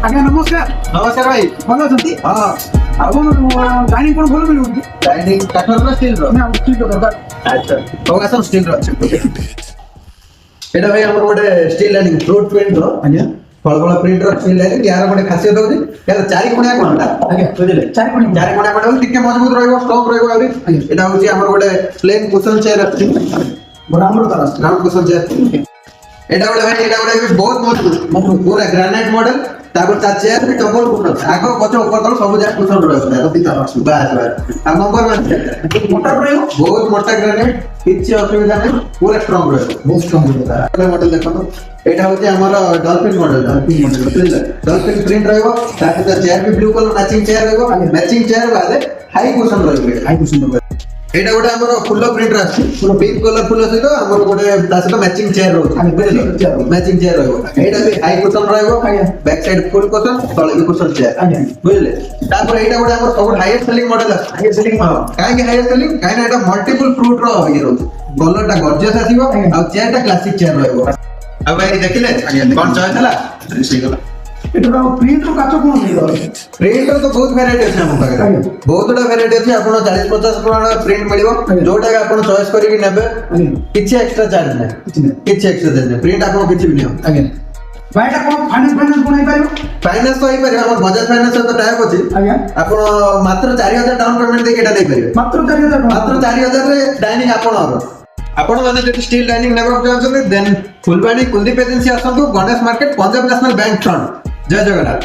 ଆଜ୍ଞା ନମସ୍କାର। ନମସ୍କାର ଭାଇ। ଭଲ ଅଛନ୍ତି? ହଁ। ଆପଣ ଡାଇନିଂ କ'ଣ ଭଲ ମିଳିବ କି? ଡାଇନିଂ କାଠର ନା ଷ୍ଟିଲର? ନା ଷ୍ଟିଲ୍ ଦରକାର। ଆଚ୍ଛା ହଉ ଆସ ଷ୍ଟିଲର ଅଛି। ଏଇଟା ଭାଇ ଆମର ଗୋଟେ ଷ୍ଟିଲ୍ ଡାଇନିଂ ଫ୍ରୁଟ୍ ପ୍ରିଣ୍ଟର। ଆଜ୍ଞା ଫଳ ଫଳ ପ୍ରିଣ୍ଟର ଷ୍ଟିଲ୍ ଡାଇନିଂ। ୟାର ଗୋଟେ ଖାସିୟତ ହଉଛି ୟାର ଚାରି କୋଣିଆ କୋଣଟା। ଆଜ୍ଞା ବୁଝିଲେ? ଚାରି କୋଣିଆ। ଚାରି କୋଣିଆ କୋଣ ହଉଛି ଟିକେ ମଜବୁତ ରହିବ, ଷ୍ଟ୍ରଙ୍ଗ ରହିବ ଆହୁରି। ଆଜ୍ଞା। ଏଇଟା ହଉଛି ଆମର ଗୋଟେ ପ୍ଲେନ୍ କୁସନ ଚେୟାର ଆସୁଛି। ଆମର ତାର ଆସୁଛି। ରାଉଣ୍ଡ କୁସନ ଚେୟାର। ଏଇଟା ଗୋଟେ ଭାଇ ଏଇଟା ଗୋଟେ ବି ବହୁତ ମଜବୁତ ପୁରା ଗ୍ରାନାଇଟ୍ ମଡେଲ। ତାପରେ ତା ଚେୟାର ବି ଡବଲ କୁସନ ଆଗ ପଛ ଉପର ତଳ ସବୁ ଯାକ କୁସନ ରହିବ ବାସ୍ ବାସ୍। ଆଉ ନମ୍ବର ୱାନ୍ ମୋଟା ରହିବ। ବହୁତ ମୋଟା ଗ୍ରାନାଇଟ୍, କିଛି ଅସୁବିଧା ନାହିଁ, ପୁରା ଷ୍ଟ୍ରଙ୍ଗ ରହିବ। ବହୁତ ଷ୍ଟ୍ରଙ୍ଗ ରହିବ ତାର। ଗୋଟେ ମଡେଲ ଦେଖନ୍ତୁ, ଏଇଟା ହଉଛି ଆମର ଡଲଫିନ୍ ମଡେଲ। ଡଲଫିନ୍ ପ୍ରିଣ୍ଟ ରହିବ, ତା ସହିତ ଚେୟାର ବି ବ୍ଲୁ କଲର ମ୍ୟାଚିଂ ଚେୟାର ରହିବ। ମ୍ୟାଚିଂ ଚେୟାର ବାଦେ ହାଇ କୁସନ ରହିବ। ହାଇ କୁସନ ରହିବ। ଏଇଟା ଗୋଟେ ଆମର ଫୁଲ ପ୍ରିଣ୍ଟର ଆସୁଛି, ପିଙ୍କ କଲର ଫୁଲ ସହିତ ଆମର ଗୋଟେ ତା ସହିତ ମ୍ୟାଚିଂ ଚେୟାର ରହୁଛି। ମ୍ୟାଚିଂ ଚେୟାର ରହିବ। ଏଇଟା ବି ହାଇ କୁସନ ରହିବ, ବ୍ୟାକ୍ ସାଇଡ୍ ଫୁଲ କୁସନ, ତଳେ ବି କୁସନ ଚେୟାର। ବୁଝିଲେ? ତାପରେ ଏଇଟା ଗୋଟେ ଆମର ସବୁଠୁ ହାଇଏଷ୍ଟ ସେଲିଂ ମଡେଲ ଆସୁଛି। ହାଇଏଷ୍ଟ ସେଲିଂ କାହିଁକି ହାଇଏଷ୍ଟ ସେଲିଂ? କାହିଁକି ନା ଏଟା ମଲ୍ଟିପଲ ଫ୍ରୁଟ ର ଇଏ ରହୁଛି। କଲରଟା ଗର୍ଜିୟସ୍ ଆସିବ ଆଉ ଚେୟାରଟା କ୍ଲାସିକ ଚେୟାର ରହିବ। ଆଉ ଭାଇ ଦେଖିଲେ କଣ ଚଏସ୍ ହେଲା? ହେଇଗଲା। ଏଟା ପ୍ରିଣ୍ଟର କାଚ କ'ଣ ମିଳିବ? ପ୍ରିଣ୍ଟର ତ ବହୁତ ଭେରାଇଟି ଅଛି ଆମ ପାଖରେ। ବହୁତ ଗୁଡ଼ା ଭେରାଇଟି ଅଛି। ଆପଣ 40-50 ଟଙ୍କା ପ୍ରିଣ୍ଟ ମିଳିବ, ଯୋଉଟା ଆପଣ ଚଏସ୍ କରିକି ନେବେ। କିଛି ଏକ୍ସଟ୍ରା ଚାର୍ଜ ନାହିଁ, କିଛି ଏକ୍ସଟ୍ରା ଚାର୍ଜ ନାହିଁ। ପ୍ରିଣ୍ଟ ଆପଣ କିଛି ବି ନିଅ। ଆଜ୍ଞା ଭାଇ ଏଟା କ'ଣ ଫାଇନାନ୍ସ କ'ଣ ହେଇପାରିବ? ଫାଇନାନ୍ସ ତ ହେଇପାରିବ, ଆମର ବଜାଜ ଫାଇନାନ୍ସ ସହିତ ଟାଇପ୍ ଅଛି। ଆଜ୍ଞା ଆପଣ ମାତ୍ର 4,000 ଡାଉନ ପେମେଣ୍ଟ ଦେଇକି ଏଟା ନେଇପାରିବେ। ମାତ୍ର 4,000 ଟଙ୍କା। ମାତ୍ର 4,000 ରେ ଡାଇନିଂ ଆପଣଙ୍କର। ଆପଣ ମାନେ ଯଦି ଷ୍ଟିଲ୍ ଡାଇନିଂ ନେବାକୁ ଚାହୁଁଛନ୍ତି ଦେନ୍ ଫୁଲବାଣୀ କୁଲଦୀପ ଏଜେନ୍ସି ଆସନ୍ତୁ, Ganesh market, Punjab national bank front. ଜୟ ଜଗନ୍ନାଥ।